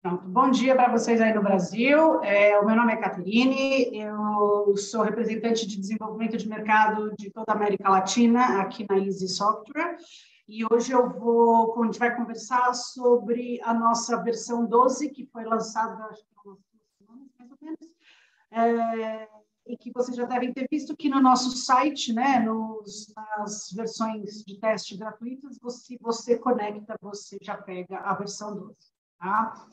Pronto. Bom dia para vocês aí no Brasil. O meu nome é Caterine, eu sou representante de desenvolvimento de mercado de toda a América Latina aqui na Easy Software. E hoje a gente vai conversar sobre a nossa versão 12, que foi lançada, acho que há umas 2 semanas, mais ou menos, e que vocês já devem ter visto que no nosso site, né, nas versões de teste gratuitas, se você conecta, você já pega a versão 12. Tá?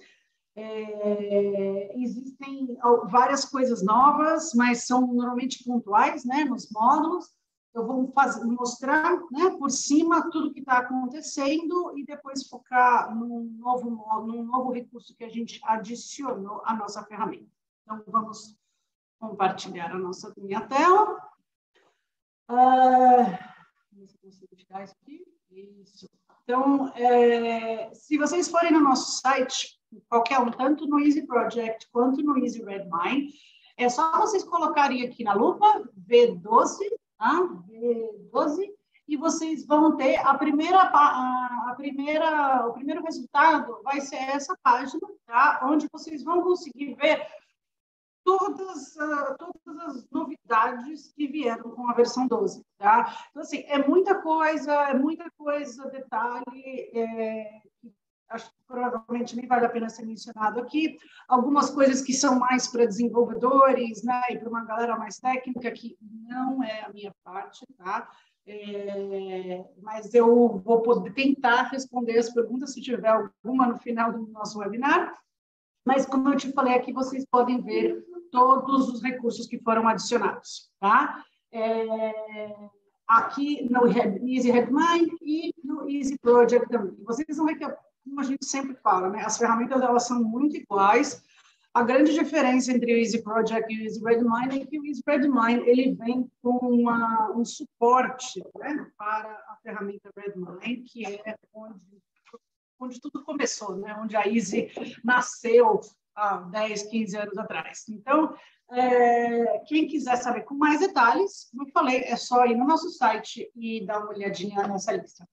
Existem várias coisas novas, mas são normalmente pontuais, né, nos módulos. Eu vou mostrar, né, por cima tudo que está acontecendo e depois focar num novo recurso que a gente adicionou à nossa ferramenta. Então, vamos compartilhar minha tela. Vamos conseguir tirar isso aqui. Isso. Então, se vocês forem no nosso site, qualquer um, tanto no Easy Project quanto no Easy Redmine, é só vocês colocarem aqui na lupa V12, tá? V12, e vocês vão ter o primeiro resultado vai ser essa página, tá? Onde vocês vão conseguir ver todas as novidades que vieram com a versão 12, tá? Então, assim, é muita coisa, detalhe, acho que provavelmente nem vale a pena ser mencionado aqui, algumas coisas que são mais para desenvolvedores, né, e para uma galera mais técnica, que não é a minha parte, tá? Mas eu vou poder tentar responder as perguntas, se tiver alguma no final do nosso webinar. Mas, como eu te falei aqui, vocês podem ver todos os recursos que foram adicionados, tá? Aqui no Easy Redmine e no Easy Project também. Vocês vão ver que, como a gente sempre fala, né? As ferramentas elas são muito iguais. A grande diferença entre o Easy Project e o Easy Redmine é que o Easy Redmine ele vem com um suporte, né, para a ferramenta Redmine, que é onde tudo começou, né? Onde a Easy nasceu há 10, 15 anos atrás. Então, quem quiser saber com mais detalhes, como eu falei, é só ir no nosso site e dar uma olhadinha nessa lista.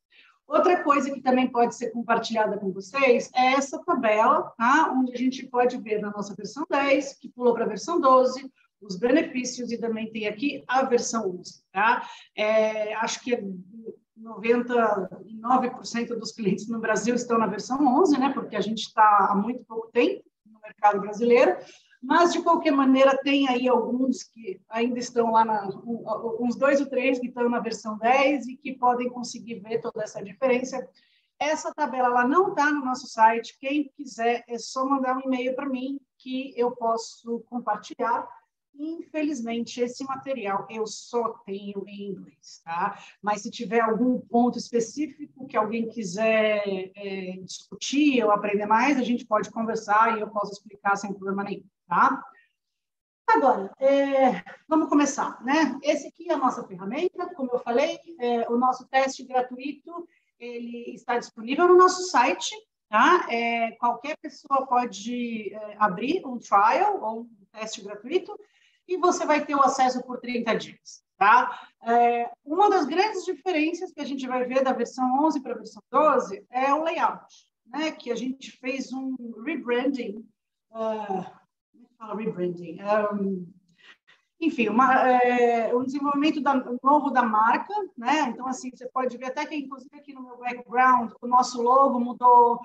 Outra coisa que também pode ser compartilhada com vocês é essa tabela, tá? Onde a gente pode ver na nossa versão 10, que pulou para a versão 12, os benefícios, e também tem aqui a versão 11, tá? Acho que 99% dos clientes no Brasil estão na versão 11, né? Porque a gente está há muito pouco tempo no mercado brasileiro, mas, de qualquer maneira, tem aí alguns que ainda estão lá, uns 2 ou 3 que estão na versão 10 e que podem conseguir ver toda essa diferença. Essa tabela ela não está no nosso site. Quem quiser, é só mandar um e-mail para mim que eu posso compartilhar. Infelizmente, esse material eu só tenho em inglês, tá? Mas se tiver algum ponto específico que alguém quiser discutir ou aprender mais, a gente pode conversar e eu posso explicar sem problema nenhum, tá? Agora, vamos começar, né? Esse aqui é a nossa ferramenta, como eu falei, o nosso teste gratuito, ele está disponível no nosso site, tá? Qualquer pessoa pode abrir um trial ou um teste gratuito, e você vai ter o acesso por 30 dias, tá? Uma das grandes diferenças que a gente vai ver da versão 11 para a versão 12 é o layout, né? Que a gente fez um rebranding, rebranding, enfim, o desenvolvimento novo da marca, né? Então, assim, você pode ver até que, inclusive, aqui no meu background, o nosso logo mudou,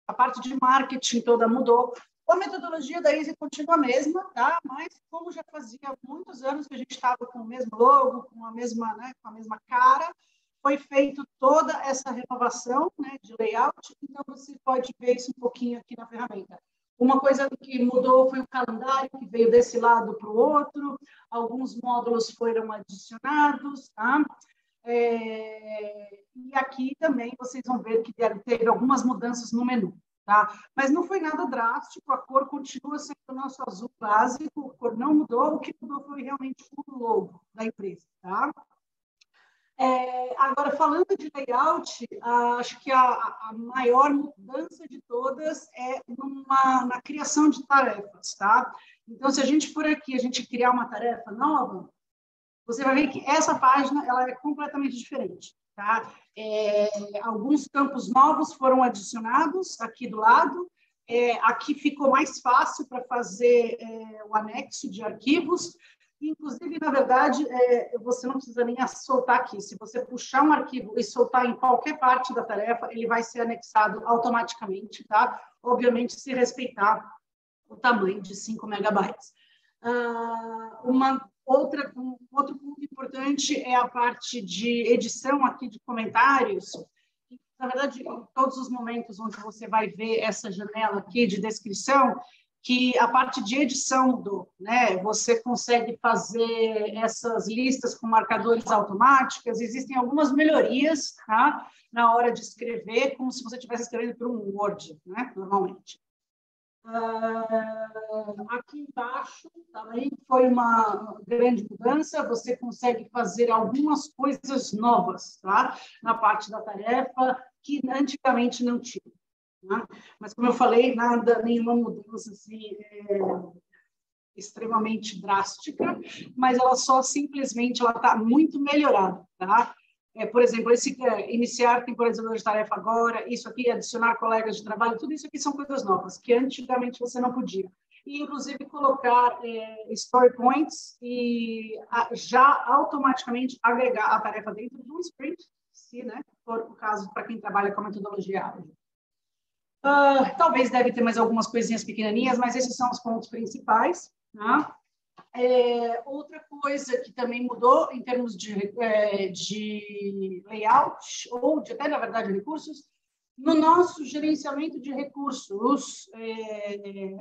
a parte de marketing toda mudou. A metodologia da Easy continua a mesma, tá? Mas como já fazia muitos anos que a gente estava com o mesmo logo, com a mesma, né, com a mesma cara, foi feito toda essa renovação, né, de layout. Então você pode ver isso um pouquinho aqui na ferramenta. Uma coisa que mudou foi o calendário, que veio desse lado para o outro. Alguns módulos foram adicionados, tá? E aqui também vocês vão ver que teve algumas mudanças no menu, tá? Mas não foi nada drástico, a cor continua sendo o nosso azul básico, a cor não mudou, o que mudou foi realmente o logo da empresa, tá? Agora, falando de layout, acho que a maior mudança de todas é na criação de tarefas, tá? Então, se a gente for aqui, a gente criar uma tarefa nova, você vai ver que essa página ela é completamente diferente. Tá? Alguns campos novos foram adicionados aqui do lado. Aqui ficou mais fácil para fazer o anexo de arquivos. Inclusive, na verdade, você não precisa nem soltar aqui. Se você puxar um arquivo e soltar em qualquer parte da tarefa, ele vai ser anexado automaticamente, tá? Obviamente, se respeitar o tamanho de 5 megabytes. Um outro ponto importante é a parte de edição aqui de comentários. Na verdade, em todos os momentos onde você vai ver essa janela aqui de descrição, que a parte de edição você consegue fazer essas listas com marcadores automáticos. Existem algumas melhorias, tá? Na hora de escrever, como se você estivesse escrevendo por um Word, né? Normalmente. Aqui embaixo também foi uma grande mudança. Você consegue fazer algumas coisas novas, tá? Na parte da tarefa que antigamente não tinha. Né? Mas, como eu falei, nenhuma mudança assim, extremamente drástica, mas ela só simplesmente está muito melhorada. Tá? Por exemplo, iniciar temporizador de tarefa agora, isso aqui, adicionar colegas de trabalho, tudo isso aqui são coisas novas, que antigamente você não podia. E, inclusive, colocar story points e já automaticamente agregar a tarefa dentro de um sprint, se for o caso para quem trabalha com a metodologia ágil. Talvez deve ter mais algumas coisinhas pequenininhas, mas esses são os pontos principais. Tá? Outra coisa que também mudou em termos de layout, ou até, na verdade, recursos, no nosso gerenciamento de recursos,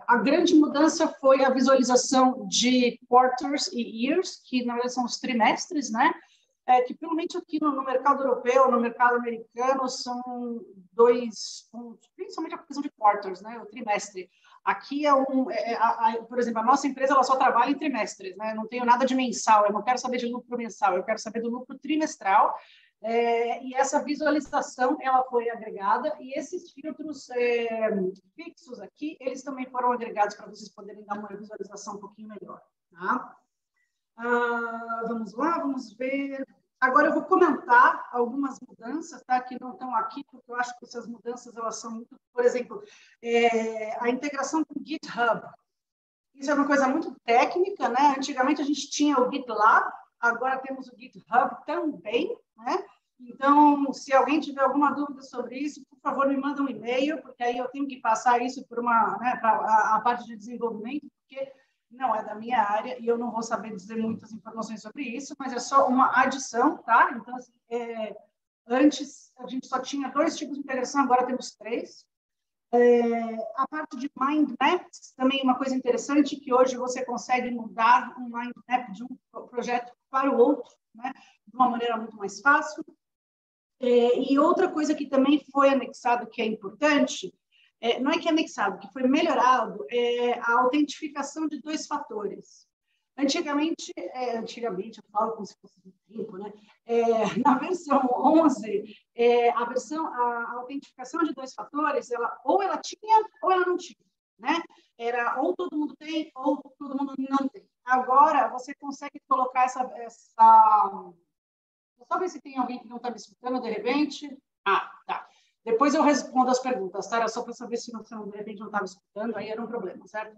a grande mudança foi a visualização de quarters e years, que na verdade são os trimestres, né? Que pelo menos aqui no mercado europeu, no mercado americano, são 2 pontos, principalmente a questão de quarters, né? O trimestre. Aqui por exemplo, a nossa empresa ela só trabalha em trimestres, né? Eu não tenho nada de mensal, eu não quero saber de lucro mensal, eu quero saber do lucro trimestral. E essa visualização ela foi agregada e esses filtros fixos aqui, eles também foram agregados para vocês poderem dar uma visualização um pouquinho melhor. Tá? Vamos lá, vamos ver. Agora eu vou comentar algumas mudanças, tá? Que não estão aqui, porque eu acho que essas mudanças elas são muito, por exemplo, a integração com o GitHub. Isso é uma coisa muito técnica, né? Antigamente a gente tinha o GitLab, agora temos o GitHub também, né? Então, se alguém tiver alguma dúvida sobre isso, por favor, me manda um e-mail, porque aí eu tenho que passar isso para a parte de desenvolvimento, porque não é da minha área e eu não vou saber dizer muitas informações sobre isso, mas é só uma adição, tá? Então, assim, antes a gente só tinha 2 tipos de integração, agora temos 3. A parte de mind maps, também uma coisa interessante, que hoje você consegue mudar um mind map de um projeto para o outro, né? De uma maneira muito mais fácil. E outra coisa que também foi anexado, que é importante, não é que é anexado, que foi melhorado, é a autentificação de 2 fatores. Antigamente, eu falo como se fosse do tempo, né? Na versão 11, a autentificação de 2 fatores, ou ela tinha ou ela não tinha, né? Era ou todo mundo tem ou todo mundo não tem. Agora, você consegue colocar essa só ver se tem alguém que não está me escutando, de repente. Tá. Depois eu respondo as perguntas, tá? Era só para saber se você, de repente, não estava escutando, aí era um problema, certo?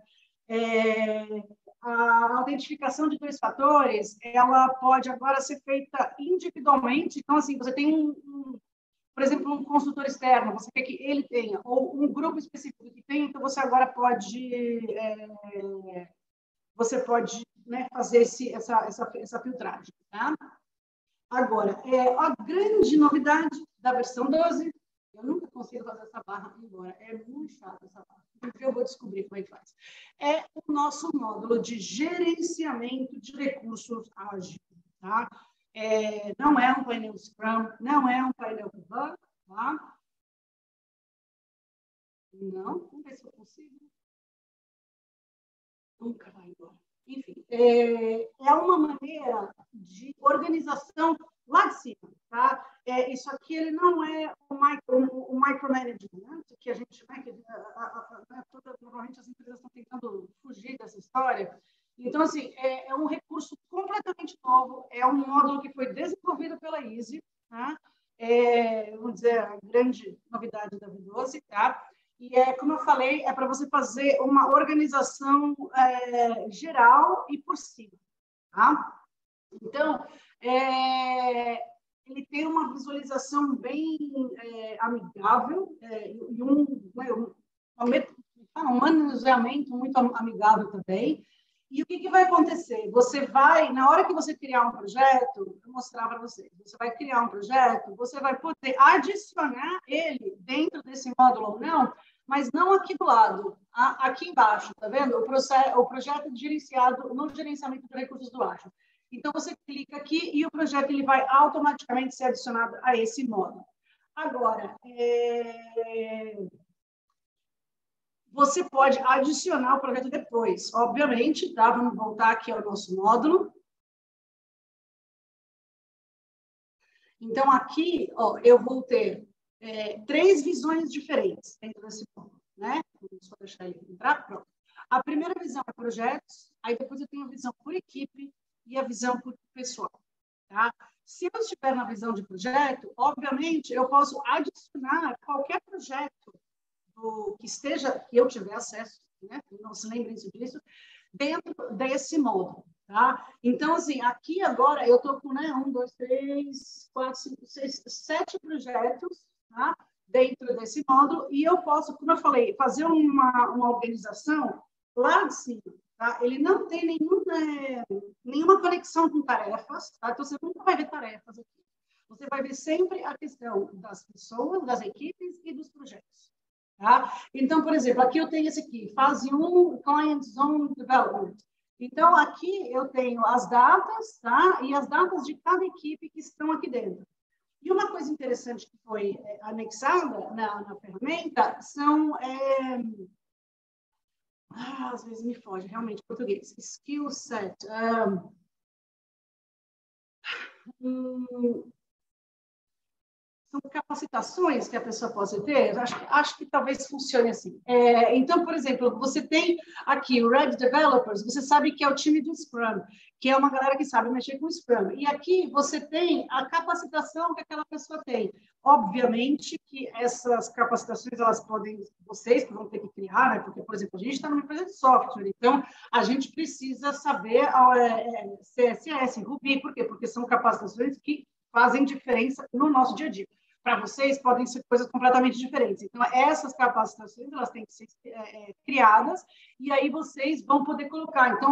A autentificação de 2 fatores, ela pode agora ser feita individualmente. Então, assim, você tem por exemplo, um consultor externo, você quer que ele tenha, ou um grupo específico que tenha, então você agora pode fazer essa filtragem, tá? Agora, a grande novidade da versão 12, eu nunca consigo fazer essa barra embora, é muito chato essa barra, porque eu vou descobrir como é que faz. É o nosso módulo de gerenciamento de recursos ágil, tá? Não é um painel Scrum, não é um painel Kanban, tá? Não, vamos ver se eu consigo. Nunca vai embora. Enfim, é uma maneira de organização lá de cima, tá? Isso aqui ele não é o micromanagement, né? Que a gente, normalmente as empresas estão tentando fugir dessa história. Então, assim, é um recurso completamente completamente novo, é um módulo que foi desenvolvido pela Easy, tá? Vamos dizer, a grande novidade da V12, tá? E, como eu falei, é para você fazer uma organização geral e por cima, tá? Então, ele tem uma visualização bem amigável e um manuseamento muito amigável também. E o que vai acontecer? Você vai, na hora que você criar um projeto, vou mostrar para vocês, você vai criar um projeto, você vai poder adicionar ele dentro desse módulo ou não, mas não aqui do lado, aqui embaixo, tá vendo? O projeto é gerenciado no gerenciamento de recursos do Azure. Então, você clica aqui e o projeto ele vai automaticamente ser adicionado a esse módulo. Agora, você pode adicionar o projeto depois, obviamente, tá? Vamos voltar aqui ao nosso módulo. Então, aqui, ó, eu vou ter 3 visões diferentes dentro desse módulo, né? Vou só deixar ele entrar, pronto. A primeira visão é projetos, aí depois eu tenho a visão por equipe e a visão por pessoal, tá? Se eu estiver na visão de projeto, obviamente, eu posso adicionar qualquer projeto que eu tiver acesso, né? Não se lembrem disso, dentro desse módulo, tá? Então, assim, aqui agora eu estou com, né, 1, 2, 3, 4, 5, 6, 7 projetos, tá? Dentro desse módulo, e eu posso, como eu falei, fazer uma organização lá de cima, tá? Ele não tem nenhuma conexão com tarefas, tá? Então, você nunca vai ver tarefas aqui. Você vai ver sempre a questão das pessoas, das equipes e dos projetos. Tá? Então, por exemplo, aqui eu tenho esse aqui, fase 1, Client Zone Development. Então, aqui eu tenho as datas, tá? E as datas de cada equipe que estão aqui dentro. E uma coisa interessante que foi anexada na ferramenta são... às vezes me foge, realmente, português. Skill set. São capacitações que a pessoa possa ter, acho que talvez funcione assim. Então, por exemplo, você tem aqui o Red Developers, você sabe que é o time do Scrum, que é uma galera que sabe mexer com o Scrum. E aqui você tem a capacitação que aquela pessoa tem. Obviamente que essas capacitações, elas podem, vocês que vão ter que criar, né? Porque, por exemplo, a gente está numa empresa de software, então a gente precisa saber CSS, Ruby, por quê? Porque são capacitações que fazem diferença no nosso dia a dia. Para vocês, podem ser coisas completamente diferentes. Então, essas capacitações, elas têm que ser criadas, e aí vocês vão poder colocar. Então,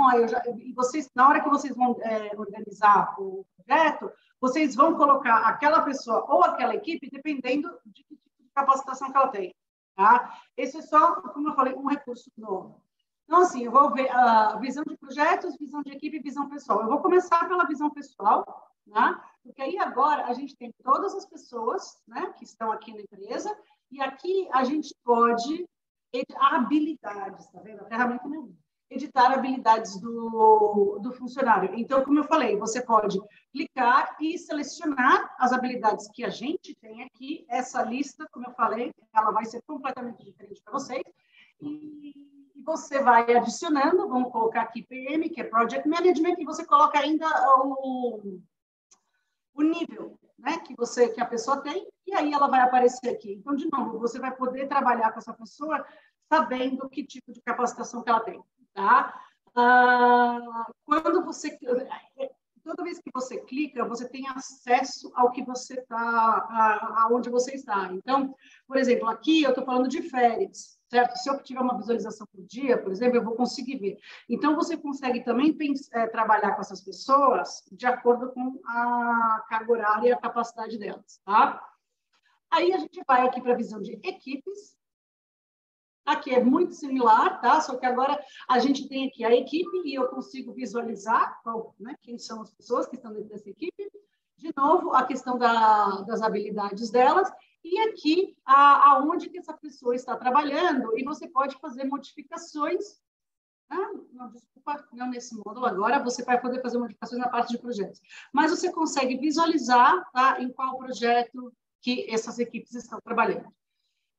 na hora que vocês vão organizar o projeto, vocês vão colocar aquela pessoa ou aquela equipe, dependendo de que tipo de capacitação que ela tem. Tá? Esse é só, como eu falei, um recurso novo. Então, assim, eu vou ver a visão de projetos, visão de equipe e visão pessoal. Eu vou começar pela visão pessoal, né? Porque aí agora a gente tem todas as pessoas, né, que estão aqui na empresa, e aqui a gente pode editar habilidades, tá vendo? A ferramenta não é editar habilidades do funcionário. Então, como eu falei, você pode clicar e selecionar as habilidades que a gente tem aqui. Essa lista, como eu falei, ela vai ser completamente diferente para vocês. E você vai adicionando, vamos colocar aqui PM, que é Project Management, e você coloca ainda o nível, né, que a pessoa tem, e aí ela vai aparecer aqui. Então, de novo, você vai poder trabalhar com essa pessoa sabendo que tipo de capacitação que ela tem, tá? Toda vez que você clica, você tem acesso ao que você está, aonde você está. Então, por exemplo, aqui eu estou falando de férias, certo? Se eu tiver uma visualização por dia, por exemplo, eu vou conseguir ver. Então, você consegue também trabalhar com essas pessoas de acordo com a carga horária e a capacidade delas, tá? Aí, a gente vai aqui para a visão de equipes. Aqui é muito similar, tá? Só que agora a gente tem aqui a equipe e eu consigo visualizar quem são as pessoas que estão dentro dessa equipe. De novo, a questão das habilidades delas. E aqui, aonde que essa pessoa está trabalhando, e você pode fazer modificações. Não, desculpa, não nesse módulo agora, você vai poder fazer modificações na parte de projetos. Mas você consegue visualizar, tá, em qual projeto que essas equipes estão trabalhando.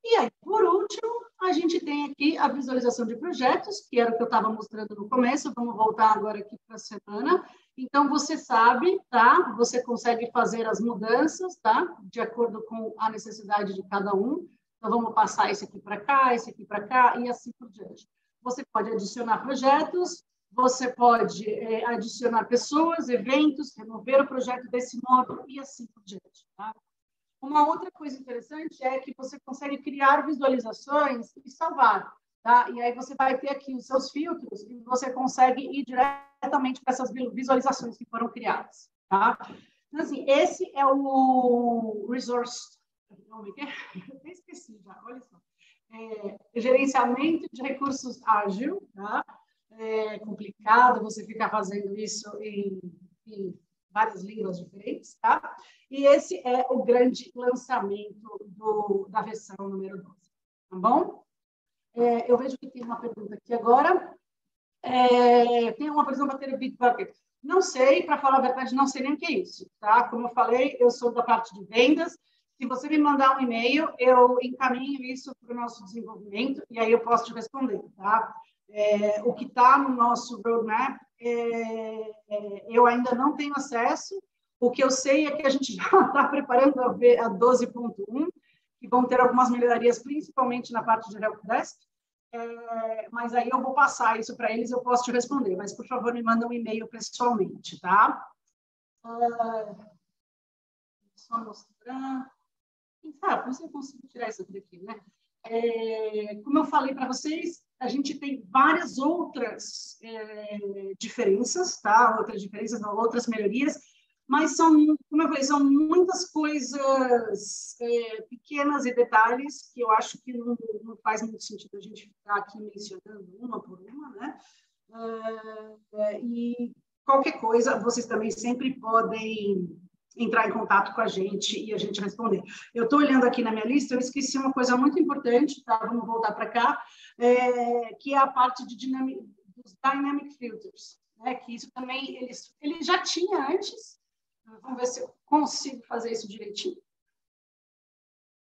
E aí, por último, a gente tem aqui a visualização de projetos, que era o que eu estava mostrando no começo. Vamos voltar agora aqui para a semana. Então, você sabe, tá? Você consegue fazer as mudanças, tá? De acordo com a necessidade de cada um. Então, vamos passar esse aqui para cá, esse aqui para cá, e assim por diante. Você pode adicionar projetos, você pode adicionar pessoas, eventos, remover o projeto desse módulo, e assim por diante, tá? Uma outra coisa interessante é que você consegue criar visualizações e salvar, tá? E aí você vai ter aqui os seus filtros e você consegue ir diretamente para essas visualizações que foram criadas, tá? Então, assim, esse é o resource... Eu até esqueci já, olha só. Gerenciamento de recursos ágil, tá? É complicado você ficar fazendo isso em várias línguas diferentes, tá? E esse é o grande lançamento da versão número 12, tá bom? Eu vejo que tem uma pergunta aqui agora. Tem uma, por exemplo, bater o Bitbucket. Não sei, para falar a verdade, não sei nem o que é isso, tá? Como eu falei, eu sou da parte de vendas. Se você me mandar um e-mail, eu encaminho isso para o nosso desenvolvimento e aí eu posso te responder, tá? O que está no nosso roadmap, eu ainda não tenho acesso. O que eu sei é que a gente já está preparando a 12.1, que vão ter algumas melhorias, principalmente na parte de helpdesk, mas aí eu vou passar isso para eles e eu posso te responder. Mas, por favor, me manda um e-mail pessoalmente, tá? Só mostrar... Sabe, não sei se eu consigo tirar isso daqui, né? Como eu falei para vocês, a gente tem várias outras diferenças, tá? Outras melhorias, mas são, como eu falei, são muitas coisas pequenas e detalhes que eu acho que não faz muito sentido a gente ficar aqui mencionando uma por uma, né? E qualquer coisa, vocês também sempre podem entrar em contato com a gente e a gente responder. Eu estou olhando aqui na minha lista, eu esqueci uma coisa muito importante, tá? Vamos voltar para cá, que é a parte dos Dynamic Filters, né? Que isso também ele já tinha antes. Vamos ver se eu consigo fazer isso direitinho.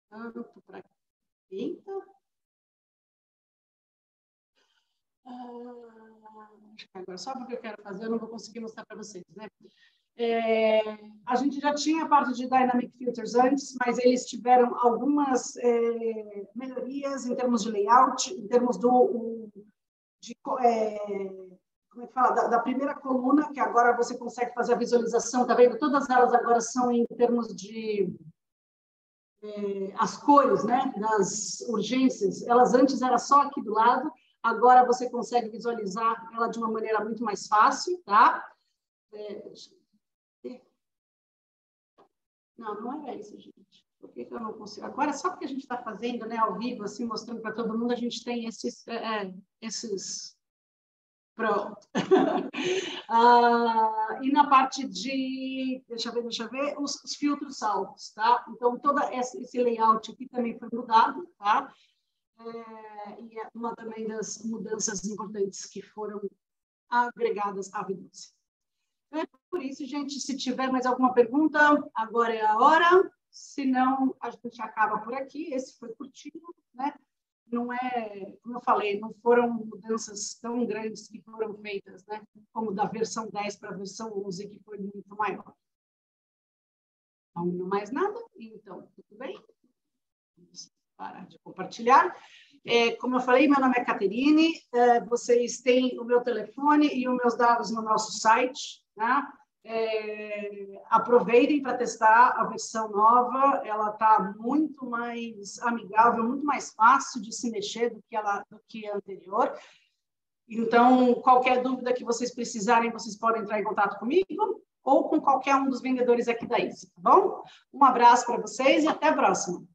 Tanto para aqui. Agora, só porque eu quero fazer, eu não vou conseguir mostrar para vocês, né? A gente já tinha a parte de Dynamic Filters antes, mas eles tiveram algumas melhorias em termos de layout, em termos como é que fala? Da primeira coluna, que agora você consegue fazer a visualização, tá vendo? Todas elas agora são em termos de as cores, né? Das urgências, elas antes era só aqui do lado, agora você consegue visualizar ela de uma maneira muito mais fácil, tá? Não era isso, gente. Por que eu não consigo? Agora, só porque a gente está fazendo, né, ao vivo, assim, mostrando para todo mundo, a gente tem esses... Pronto. E na parte de... Deixa eu ver, os filtros salvos, tá? Então, todo esse layout aqui também foi mudado, tá? E é uma também das mudanças importantes que foram agregadas à V12. Por isso, gente, se tiver mais alguma pergunta, agora é a hora. Se não, a gente acaba por aqui. Esse foi curtinho, né? Não é, como eu falei, não foram mudanças tão grandes que foram feitas, né? Como da versão 10 para a versão 11, que foi muito maior. Não, mais nada? Então, tudo bem? Vamos parar de compartilhar. Como eu falei, meu nome é Caterine, vocês têm o meu telefone e os meus dados no nosso site, tá? Aproveitem para testar a versão nova, ela está muito mais amigável, muito mais fácil de se mexer do que a anterior. Então, qualquer dúvida que vocês precisarem, vocês podem entrar em contato comigo ou com qualquer um dos vendedores aqui da ISE, tá bom? Um abraço para vocês e até a próxima.